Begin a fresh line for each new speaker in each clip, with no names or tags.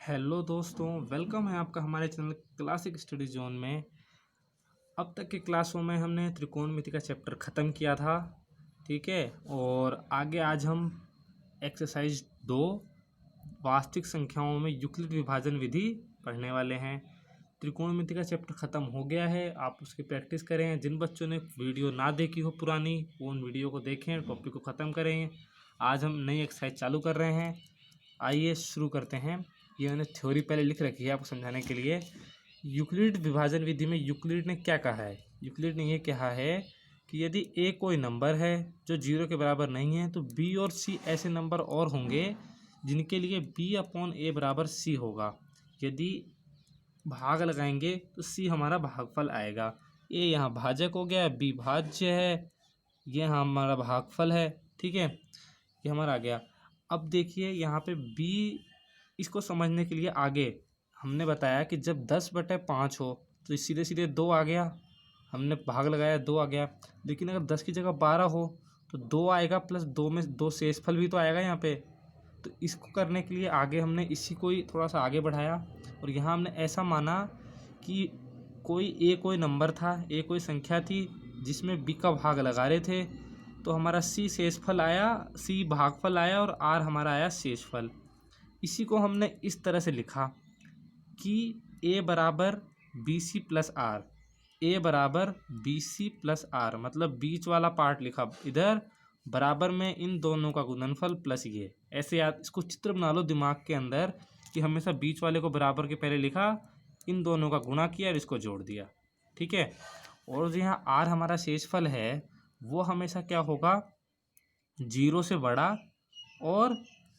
Hello दोस्तों, welcome है आपका हमारे चैनल क्लासिक स्टडी जोन में। अब तक की क्लासों में हमने त्रिकोणमिति का चैप्टर ख़त्म किया था, ठीक है। और आगे आज हम एक्सरसाइज 2 वास्तविक संख्याओं में यूक्लिड विभाजन विधि पढ़ने वाले हैं। त्रिकोणमिति का चैप्टर ख़त्म हो गया है, आप उसकी प्रैक्टिस करें। जिन बच्चों ने वीडियो ना देखी हो पुरानी, वो उन वीडियो को देखें, टॉपिक को ख़त्म करें। आज हम नई एक्सरसाइज चालू कर रहे हैं। आइए शुरू करते हैं। ये मैंने थ्योरी पहले लिख रखी है आपको समझाने के लिए। यूक्लिड विभाजन विधि में यूक्लिड ने क्या कहा है? यूक्लिड ने ये कहा है कि यदि ए कोई नंबर है जो 0 के बराबर नहीं है, तो बी और सी ऐसे नंबर और होंगे जिनके लिए बी अपॉन ए बराबर सी होगा। यदि भाग लगाएंगे तो सी हमारा भागफल आएगा। ए यहाँ भाजक हो गया, बी भाज्य है, ये हमारा भागफल है, ठीक है। ये हमारा आ गया। अब देखिए यहाँ पे बी, इसको समझने के लिए आगे हमने बताया कि जब 10/5 हो तो सीधे सीधे 2 आ गया, हमने भाग लगाया 2 आ गया। लेकिन अगर 10 की जगह 12 हो तो 2 आएगा, प्लस 2 में 2 शेषफल भी तो आएगा यहाँ पे। तो इसको करने के लिए आगे हमने इसी को ही थोड़ा सा आगे बढ़ाया और यहाँ हमने ऐसा माना कि कोई नंबर था, ए कोई संख्या थी जिसमें बी का भाग लगा रहे थे। तो हमारा सी शेषफल आया, सी भागफल आया और आर हमारा आया शेषफल। इसी को हमने इस तरह से लिखा कि ए बराबर बी सी प्लस आर, ए बराबर बी सी प्लस आर, मतलब बीच वाला पार्ट लिखा इधर, बराबर में इन दोनों का गुणनफल प्लस ये। ऐसे याद, इसको चित्र बना लो दिमाग के अंदर कि हमेशा बीच वाले को बराबर के पहले लिखा, इन दोनों का गुणा किया और इसको जोड़ दिया, ठीक है। और जो यहाँ आर हमारा शेषफल है वो हमेशा क्या होगा, 0 से बड़ा और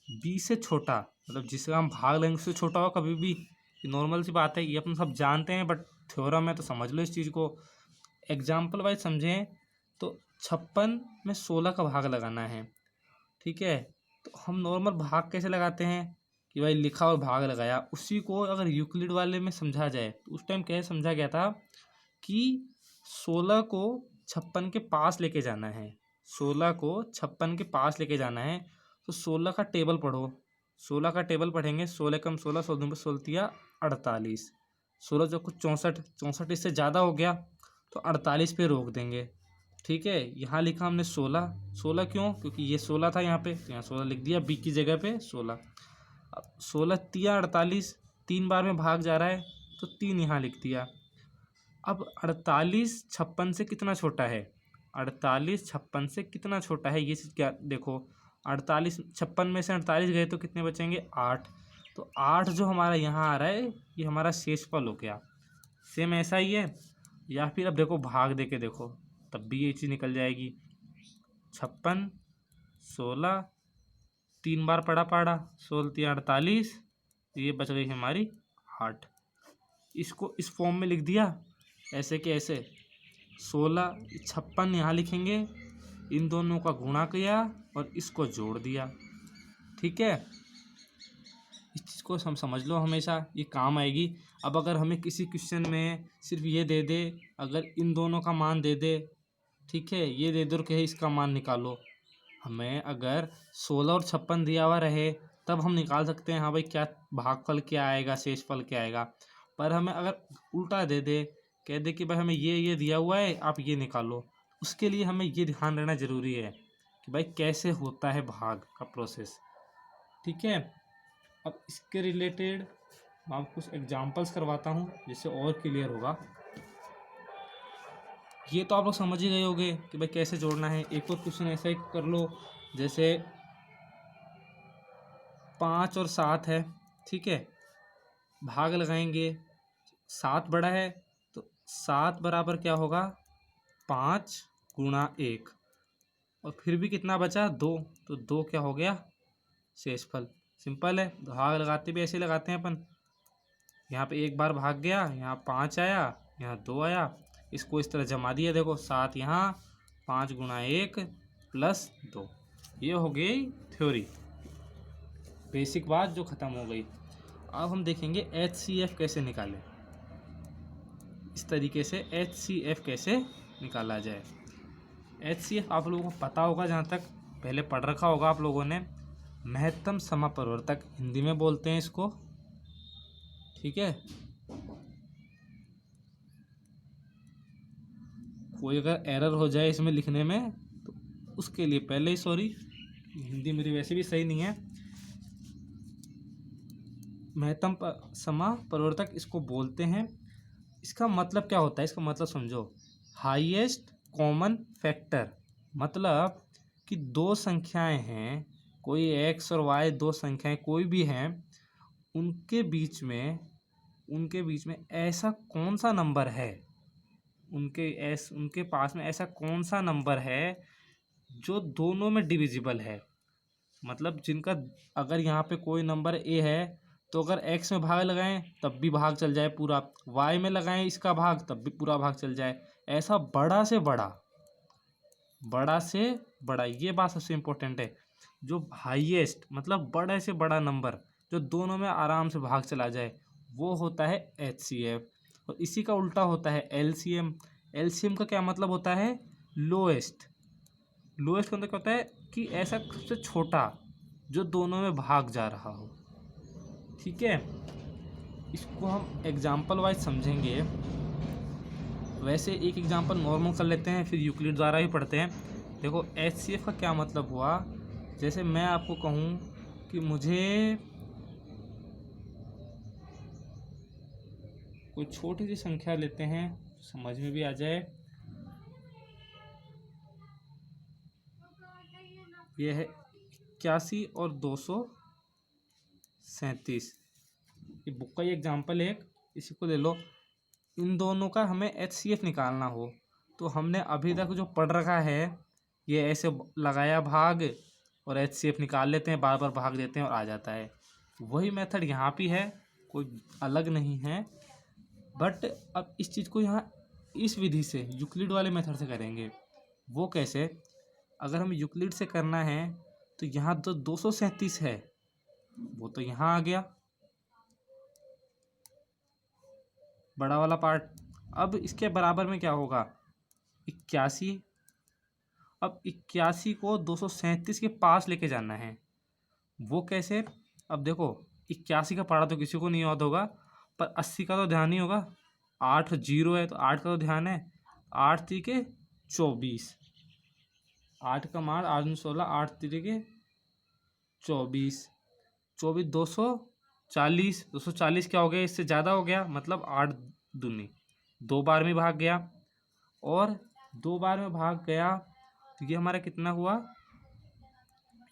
बी से छोटा, मतलब जिसका हम भाग लेंगे उससे छोटा हो कभी भी। नॉर्मल सी बात है, ये अपन सब जानते हैं, बट थ्योरम है तो समझ लो इस चीज़ को। एग्जाम्पल वाइज समझें तो 56 में 16 का भाग लगाना है, ठीक है। तो हम नॉर्मल भाग कैसे लगाते हैं कि भाई लिखा और भाग लगाया। उसी को अगर यूक्लिड वाले में समझा जाए तो उस टाइम कैसे समझा गया था कि 16 को 56 के पास लेके जाना है, 16 को 56 के पास लेके जाना है। तो 16 का टेबल पढ़ो, 16 का टेबल पढ़ेंगे, 16 कम 16, 16 16 48, 16 जो कुछ 64, 64 इससे ज़्यादा हो गया तो 48 पे रोक देंगे, ठीक है। यहाँ लिखा हमने 16, 16 क्यों? क्योंकि ये 16 था यहाँ पे, तो यहाँ 16 लिख दिया, बी की जगह पे 16। अब 16 तिया 48, 3 बार में भाग जा रहा है तो 3 यहाँ लिख दिया। अब 48 56 से कितना छोटा है? 48 56 से कितना छोटा है, ये चीज़ क्या देखो। 48 56 में से 48 गए तो कितने बचेंगे? 8। तो 8 जो हमारा यहाँ आ रहा है ये हमारा शेषफल हो गया। सेम ऐसा ही है। या फिर अब देखो भाग दे के देखो, तब भी ये चीज़ निकल जाएगी। 56 16, 3 बार पढ़ा 16 3 48, ये बच गई हमारी 8। इसको इस फॉर्म में लिख दिया, ऐसे के ऐसे। 16 56 यहाँ लिखेंगे, इन दोनों का गुणा किया और इसको जोड़ दिया, ठीक है। इस चीज़ को हम समझ लो, हमेशा ये काम आएगी। अब अगर हमें किसी क्वेश्चन में सिर्फ ये दे दे, अगर इन दोनों का मान दे दे, ठीक है, ये दे दो कि इसका मान निकालो, हमें अगर 16 और 56 दिया हुआ रहे तब हम निकाल सकते हैं हाँ भाई क्या भागफल क्या आएगा, शेषफल क्या आएगा। पर हमें अगर उल्टा दे दे, कह दे कि भाई हमें ये दिया हुआ है, आप ये निकालो, उसके लिए हमें ये ध्यान रहना ज़रूरी है कि भाई कैसे होता है भाग का प्रोसेस, ठीक है। अब इसके रिलेटेड मैं आपको कुछ एग्जांपल्स करवाता हूँ जिससे और क्लियर होगा। ये तो आप लोग समझ ही गए होंगे कि भाई कैसे जोड़ना है। एक और क्वेश्चन ऐसा ही कर लो, जैसे 5 और 7 है, ठीक है, भाग लगाएंगे, 7 बड़ा है तो 7 बराबर क्या होगा, 5 गुणा 1, और फिर भी कितना बचा, 2, तो 2 क्या हो गया, शेषफल। सिंपल है, भाग लगाते भी ऐसे लगाते हैं अपन। यहाँ पे एक बार भाग गया, यहाँ 5 आया, यहाँ 2 आया, इसको इस तरह जमा दिया, देखो 7 यहाँ, 5 गुणा 1 प्लस 2, ये हो गई थ्योरी, बेसिक बात जो ख़त्म हो गई। अब हम देखेंगे HCF कैसे निकालें। इस तरीके से HCF कैसे निकाला जाए। HCF आप लोगों को पता होगा, जहाँ तक पहले पढ़ रखा होगा आप लोगों ने, महत्तम समापरिवर्तक हिंदी में बोलते हैं इसको, ठीक है। कोई अगर एरर हो जाए इसमें लिखने में तो उसके लिए पहले ही सॉरी, हिंदी मेरी वैसे भी सही नहीं है। महत्तम समापवर्तक इसको बोलते हैं। इसका मतलब क्या होता है, इसका मतलब समझो। हाईएस्ट कॉमन फैक्टर, मतलब कि दो संख्याएं हैं, कोई एक्स और वाई दो संख्याएं कोई भी हैं, उनके बीच में ऐसा कौन सा नंबर है, उनके पास में ऐसा कौन सा नंबर है जो दोनों में डिविजिबल है। मतलब जिनका, अगर यहाँ पे कोई नंबर ए है तो अगर एक्स में भाग लगाएं तब भी भाग चल जाए पूरा, वाई में लगाएं इसका भाग तब भी पूरा भाग चल जाए। ऐसा बड़ा से बड़ा, बड़ा से बड़ा, ये बात सबसे इम्पोर्टेंट है। जो हाईएस्ट मतलब बड़े से बड़ा नंबर जो दोनों में आराम से भाग चला जाए वो होता है एचसीएफ। और इसी का उल्टा होता है एलसीएम। एलसीएम का क्या मतलब होता है, लोएस्ट। लोएस्ट का मतलब क्या होता है कि ऐसा सबसे छोटा जो दोनों में भाग जा रहा हो। ठीक है, इसको हम एग्जाम्पल वाइज समझेंगे। वैसे एक एग्जाम्पल नॉर्मल कर लेते हैं, फिर यूक्लिड द्वारा भी पढ़ते हैं। देखो एचसीएफ का क्या मतलब हुआ, जैसे मैं आपको कहूँ कि मुझे कोई छोटी सी संख्या लेते हैं, समझ में भी आ जाए। यह है 81 और 237। ये बुक का ही एग्जाम्पल है, इसी को ले लो। इन दोनों का हमें एचसीएफ निकालना हो तो हमने अभी तक जो पढ़ रखा है ये ऐसे लगाया भाग और एचसीएफ निकाल लेते हैं, बार बार भाग देते हैं और आ जाता है। वही मेथड यहाँ भी है, कोई अलग नहीं है। बट अब इस चीज़ को यहाँ इस विधि से यूक्लिड वाले मेथड से करेंगे। वो कैसे, अगर हम यूक्लिड से करना है तो यहाँ तो 237 है, वो तो यहाँ आ गया बड़ा वाला पार्ट। अब इसके बराबर में क्या होगा, 81। अब 81 को 237 के पास लेके जाना है, वो कैसे। अब देखो 81 का पढ़ा तो किसी को नहीं याद होगा, पर 80 का तो ध्यान ही होगा। 8 जीरो है तो 8 का तो ध्यान है। 8 3 24, 8 का मान 8 16, 8 3 24, 24 240 क्या हो गया, इससे ज़्यादा हो गया, मतलब 8 दूनी 2 बार में भाग गया। और 2 बार में भाग गया तो ये हमारा कितना हुआ,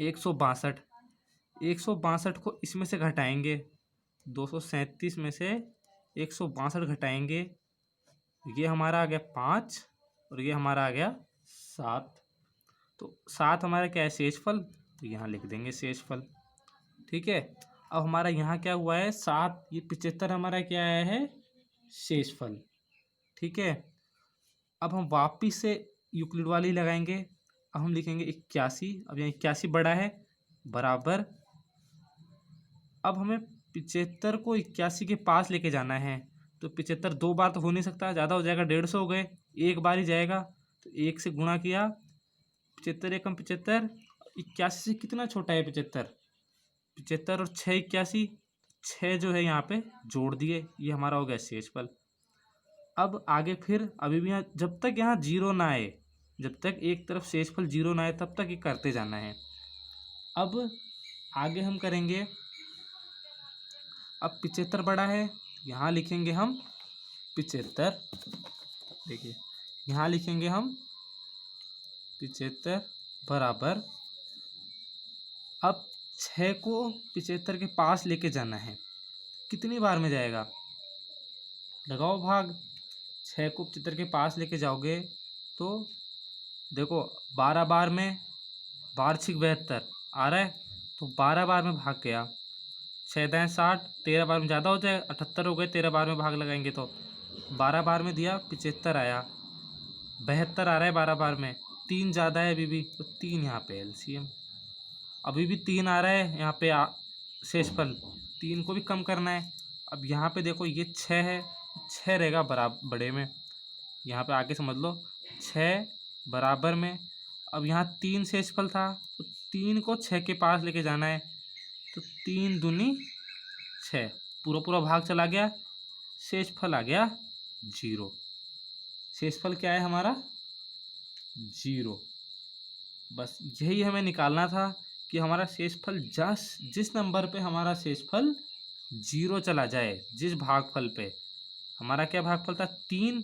162। 162 को इसमें से घटाएंगे, 237 में से 162 घटाएंगे, ये हमारा आ गया 5 और ये हमारा आ गया 7। तो 7 हमारा क्या है, शेषफल, तो यहाँ लिख देंगे शेषफल। ठीक है, अब हमारा यहाँ क्या हुआ है 7, ये 75 हमारा क्या आया है, शेषफल। ठीक है, अब हम वापिस से यूक्लिड वाली लगाएंगे। अब हम लिखेंगे 81, अब यहाँ 81 बड़ा है, बराबर। अब हमें 75 को 81 के पास लेके जाना है, तो 75 2 बार तो हो नहीं सकता, ज़्यादा हो जाएगा, 150 हो गए, एक बार ही जाएगा। तो 1 से गुणा किया, 75 एकम 75, 81 से कितना छोटा है 75, 75 और 6 81, 6 जो है यहाँ पे जोड़ दिए, ये हमारा हो गया शेषफल। अब आगे फिर अभी भी यहाँ जब तक यहाँ जीरो ना आए, जब तक एक तरफ शेषफल जीरो ना आए तब तक ये करते जाना है। अब आगे हम करेंगे, अब 75 बड़ा है, यहाँ लिखेंगे हम 75। देखिए यहाँ लिखेंगे हम 75 बराबर। अब 6 को 75 के पास लेके जाना है, कितनी बार में जाएगा, लगाओ भाग। 6 को 75 के पास लेके जाओगे तो देखो 12 बार में, 12 6 72 आ रहा है, तो 12 बार में भाग गया। 6 दाएँ 60, 13 बार में ज़्यादा हो जाएगा, 78 हो गए, 13 बार में भाग लगाएंगे तो 12 बार में दिया, 75 आया, 72 आ रहा है 12 बार में, 3 ज़्यादा है अभी भी, तो 3 यहाँ पे एलसीएम। अभी भी 3 आ रहा है यहाँ पे शेषफल, 3 को भी कम करना है। अब यहाँ पे देखो ये 6 है, 6 रहेगा बराबर बड़े में, यहाँ पे आके समझ लो 6 बराबर में। अब यहाँ 3 शेषफल था तो 3 को 6 के पास लेके जाना है, तो 3 दूनी 6, पूरा पूरा भाग चला गया, शेषफल आ गया 0। शेषफल क्या है हमारा 0। बस यही हमें निकालना था कि हमारा शेषफल जिस नंबर पे हमारा शेषफल 0 चला जाए, जिस भागफल पे हमारा क्या भागफल था 3,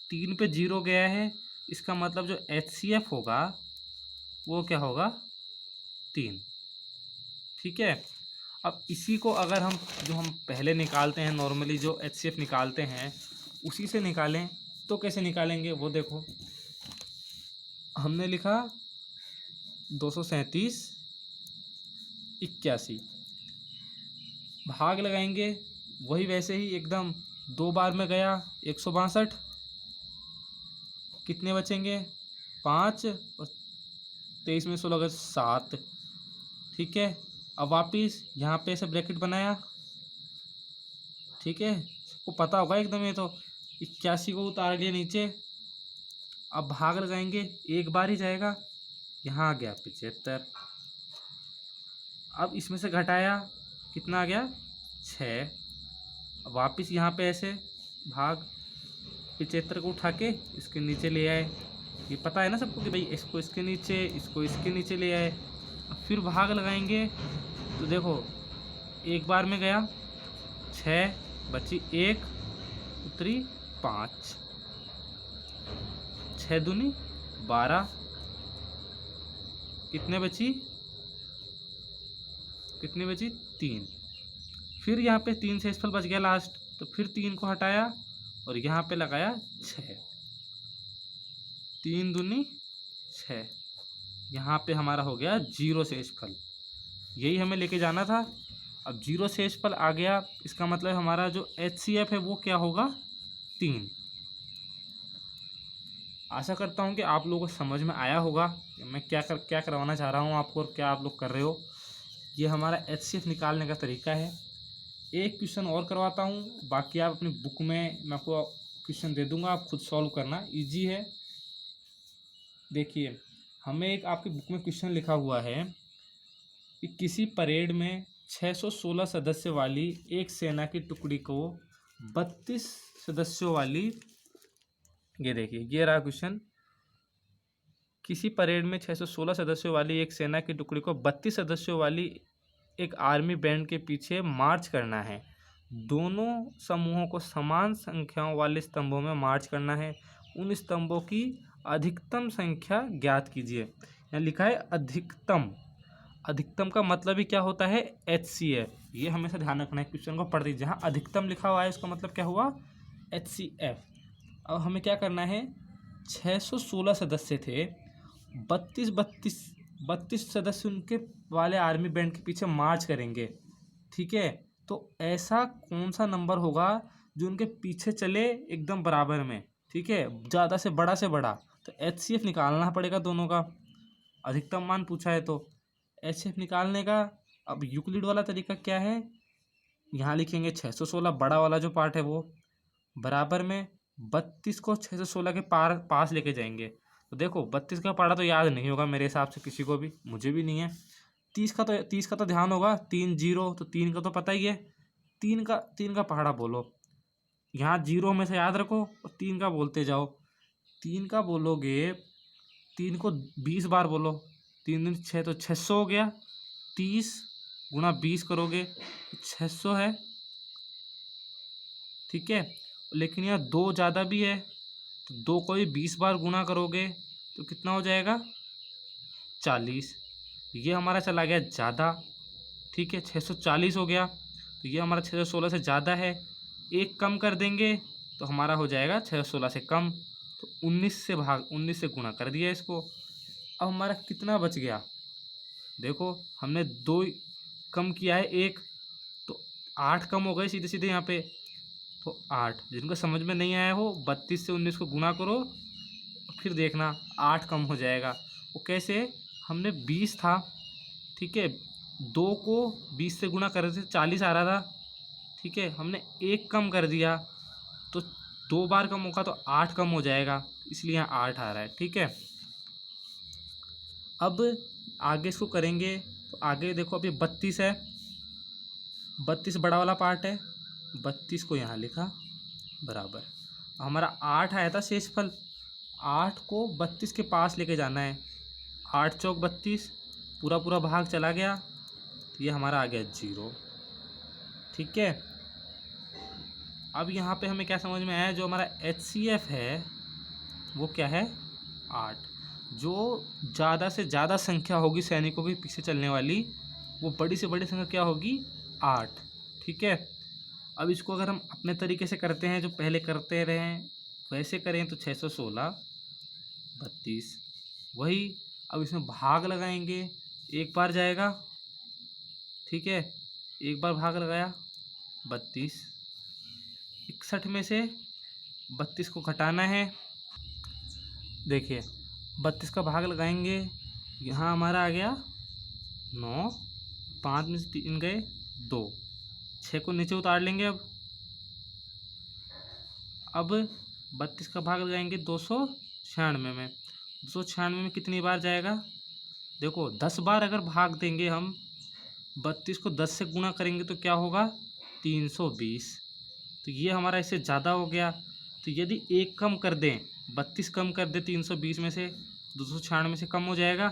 3 पे 0 गया है, इसका मतलब जो HCF होगा वो क्या होगा 3। ठीक है। अब इसी को अगर हम जो हम पहले निकालते हैं नॉर्मली जो HCF निकालते हैं उसी से निकालें तो कैसे निकालेंगे वो देखो। हमने लिखा 237 81, भाग लगाएंगे वही वैसे ही एकदम 2 बार में गया 162, कितने बचेंगे 5 और 23 में 16 गए 7। ठीक है। अब वापिस यहाँ पे ऐसे ब्रैकेट बनाया, ठीक है, सबको पता होगा एकदम। ये तो 81 को उतार लिया नीचे। अब भाग लगाएंगे एक बार ही जाएगा, यहाँ आ गया 75। अब इसमें से घटाया कितना आ गया 6। अब वापिस यहाँ पे ऐसे भाग 75 को उठा के इसके नीचे ले आए। ये पता है ना सबको कि भाई इसको इसके नीचे, इसको इसके नीचे ले आए। अब फिर भाग लगाएंगे तो देखो एक बार में गया 6, बची 1, उतरी 5, 6 दूनी 12, कितने बची 3। फिर यहाँ पे 3 शेषफल बच गया लास्ट, तो फिर 3 को हटाया और यहाँ पे लगाया 6, 3 दूनी 6, यहाँ पे हमारा हो गया 0 शेषफल। यही हमें लेके जाना था। अब 0 शेषफल आ गया, इसका मतलब हमारा जो HCF है वो क्या होगा 3। आशा करता हूँ कि आप लोगों को समझ में आया होगा कि मैं क्या करवाना चाह रहा हूँ आपको और क्या आप लोग कर रहे हो। ये हमारा HCF निकालने का तरीका है। एक क्वेश्चन और करवाता हूँ, बाकी आप अपनी बुक में मैं आपको क्वेश्चन दे दूंगा, आप खुद सॉल्व करना, इजी है। देखिए हमें एक आपकी बुक में क्वेश्चन लिखा हुआ है कि किसी परेड में 616 सदस्य वाली एक सेना की टुकड़ी को 32 सदस्यों वाली, ये देखिए ये रहा क्वेश्चन, किसी परेड में 616 सदस्यों वाली एक सेना की टुकड़ी को 32 सदस्यों वाली एक आर्मी बैंड के पीछे मार्च करना है। दोनों समूहों को समान संख्याओं वाले स्तंभों में मार्च करना है। उन स्तंभों की अधिकतम संख्या ज्ञात कीजिए। यहाँ लिखा है अधिकतम। अधिकतम का मतलब ही क्या होता है HCF। ये हमेशा ध्यान रखना है, क्वेश्चन को पढ़ दीजिए। जहाँ अधिकतम लिखा हुआ है उसका मतलब क्या हुआ HCF। अब हमें क्या करना है, 616 सदस्य थे, 32 सदस्य उनके वाले आर्मी बैंड के पीछे मार्च करेंगे। ठीक है, तो ऐसा कौन सा नंबर होगा जो उनके पीछे चले एकदम बराबर में। ठीक है, ज़्यादा से बड़ा, तो HCF निकालना पड़ेगा दोनों का। अधिकतम मान पूछा है तो HCF निकालने का अब यूक्लिड वाला तरीका क्या है, यहाँ लिखेंगे 616 बड़ा वाला जो पार्ट है वो बराबर में 32 को 616 के पास लेके जाएंगे। तो देखो 32 का पढ़ा तो याद नहीं होगा मेरे हिसाब से किसी को भी, मुझे भी नहीं है। 30 का तो ध्यान होगा, 3 0, तो 3 का तो पता ही है। 3 का पहाड़ा बोलो, यहाँ 0 में से याद रखो और 3 का बोलते जाओ। 3 का बोलोगे, 3 को 20 बार बोलो, 3 दिन 6 तो 600 हो गया। 30 गुणा 20 करोगे तो 600 है। ठीक है, लेकिन यहाँ 2 ज़्यादा भी है, तो 2 को भी 20 बार गुणा करोगे तो कितना हो जाएगा 40। ये हमारा चला गया ज़्यादा। ठीक है, 640 हो गया, तो ये हमारा 616 से ज़्यादा है। एक कम कर देंगे तो हमारा हो जाएगा 616 से कम, तो 19 से गुणा कर दिया इसको। अब हमारा कितना बच गया, देखो हमने 2 कम किया है, 1 तो 8 कम हो गए सीधे सीधे यहाँ पे। तो 8, जिनको समझ में नहीं आया हो 32 से 19 को गुणा करो, फिर देखना 8 कम हो जाएगा। वो कैसे, हमने 20 था, ठीक है, 2 को 20 से गुणा कर रहे थे 40 आ रहा था। ठीक है, हमने 1 कम कर दिया तो 2 बार कम होगा तो 8 कम हो जाएगा, इसलिए यहाँ 8 आ रहा है। ठीक है, अब आगे इसको करेंगे तो आगे देखो अभी 32 है, 32 बड़ा वाला पार्ट है, 32 को यहाँ लिखा बराबर। हमारा 8 आया था शेषफल, 8 को 32 के पास लेके जाना है। 8 चौक 32, पूरा पूरा भाग चला गया, तो ये हमारा आ गया 0। ठीक है, अब यहाँ पे हमें क्या समझ में आया, जो हमारा HCF है वो क्या है 8। जो ज़्यादा से ज़्यादा संख्या होगी सैनिकों के पीछे चलने वाली, वो बड़ी से बड़ी संख्या क्या होगी 8। ठीक है, अब इसको अगर हम अपने तरीके से करते हैं, जो पहले करते रहे हैं वैसे करें, तो 616 32 वही। अब इसमें भाग लगाएंगे, एक बार जाएगा, ठीक है, एक बार भाग लगाया 32, 61 में से 32 को घटाना है। देखिए 32 का भाग लगाएंगे, यहाँ हमारा आ गया 9, 5 में से 3 गए 2, 6 को नीचे उतार लेंगे। अब 32 का भाग लगाएंगे 296 में, 296 में कितनी बार जाएगा, देखो 10 बार अगर भाग देंगे हम, 32 को 10 से गुणा करेंगे तो क्या होगा 320। तो ये हमारा इससे ज़्यादा हो गया। तो यदि एक कम कर दें, 32 कम कर दे 320 में से, 296 में से कम हो जाएगा,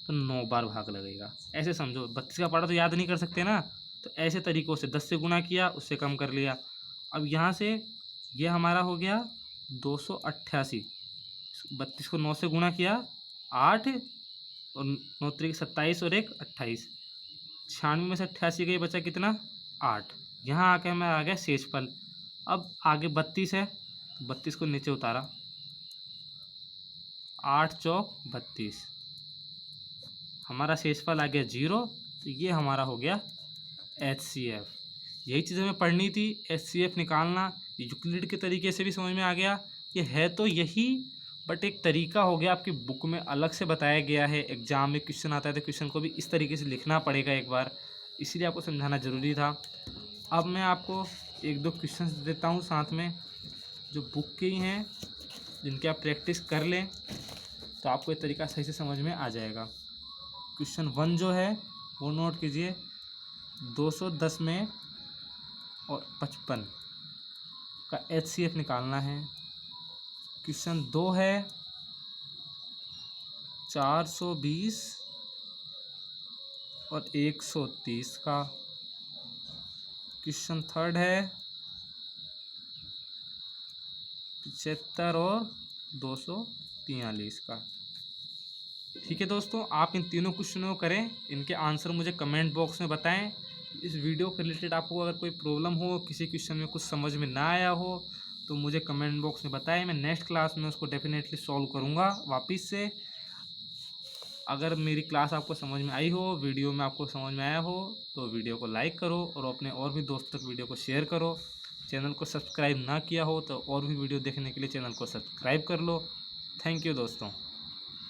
तो 9 बार भाग लगेगा। ऐसे समझो, 32 का पढ़ा तो याद नहीं कर सकते ना, तो ऐसे तरीक़ों से 10 से गुणा किया, उससे कम कर लिया। अब यहाँ से ये हमारा हो गया 288, 32 को 9 से गुणा किया 8, और 9 3 27 और 1 28, 96 में से 88 गई, बचा कितना 8। यहाँ आके हमें आ गया शेषफल। अब आगे 32 है, 32 को नीचे उतारा, 8 चौक 32, हमारा शेषफल आ गया 0। तो ये हमारा हो गया HCF। यही चीज़ हमें पढ़नी थी, HCF निकालना। यूक्लिड के तरीके से भी समझ में आ गया, ये है तो यही, बट एक तरीका हो गया, आपकी बुक में अलग से बताया गया है। एग्जाम में क्वेश्चन आता है तो क्वेश्चन को भी इस तरीके से लिखना पड़ेगा एक बार, इसीलिए आपको समझाना ज़रूरी था। अब मैं आपको एक दो क्वेश्चन देता हूँ साथ में, जो बुक के ही हैं, जिनकी आप प्रैक्टिस कर लें तो आपको ये तरीका सही से समझ में आ जाएगा। क्वेश्चन 1 जो है वो नोट कीजिए, 210 में और 55 का HCF निकालना है। क्वेश्चन 2 है 420 और 130 का। क्वेश्चन 3 है 75 और 243 का। ठीक है दोस्तों, आप इन तीनों क्वेश्चनों को करें, इनके आंसर मुझे कमेंट बॉक्स में बताएं। इस वीडियो के रिलेटेड आपको अगर कोई प्रॉब्लम हो, किसी क्वेश्चन में कुछ समझ में ना आया हो, तो मुझे कमेंट बॉक्स में बताएं। मैं नेक्स्ट क्लास में उसको डेफिनेटली सॉल्व करूंगा वापस से। अगर मेरी क्लास आपको समझ में आई हो, वीडियो में आपको समझ में आया हो, तो वीडियो को लाइक करो और अपने और भी दोस्तों तक वीडियो को शेयर करो। चैनल को सब्सक्राइब ना किया हो तो और भी वीडियो देखने के लिए चैनल को सब्सक्राइब कर लो। थैंक यू दोस्तों।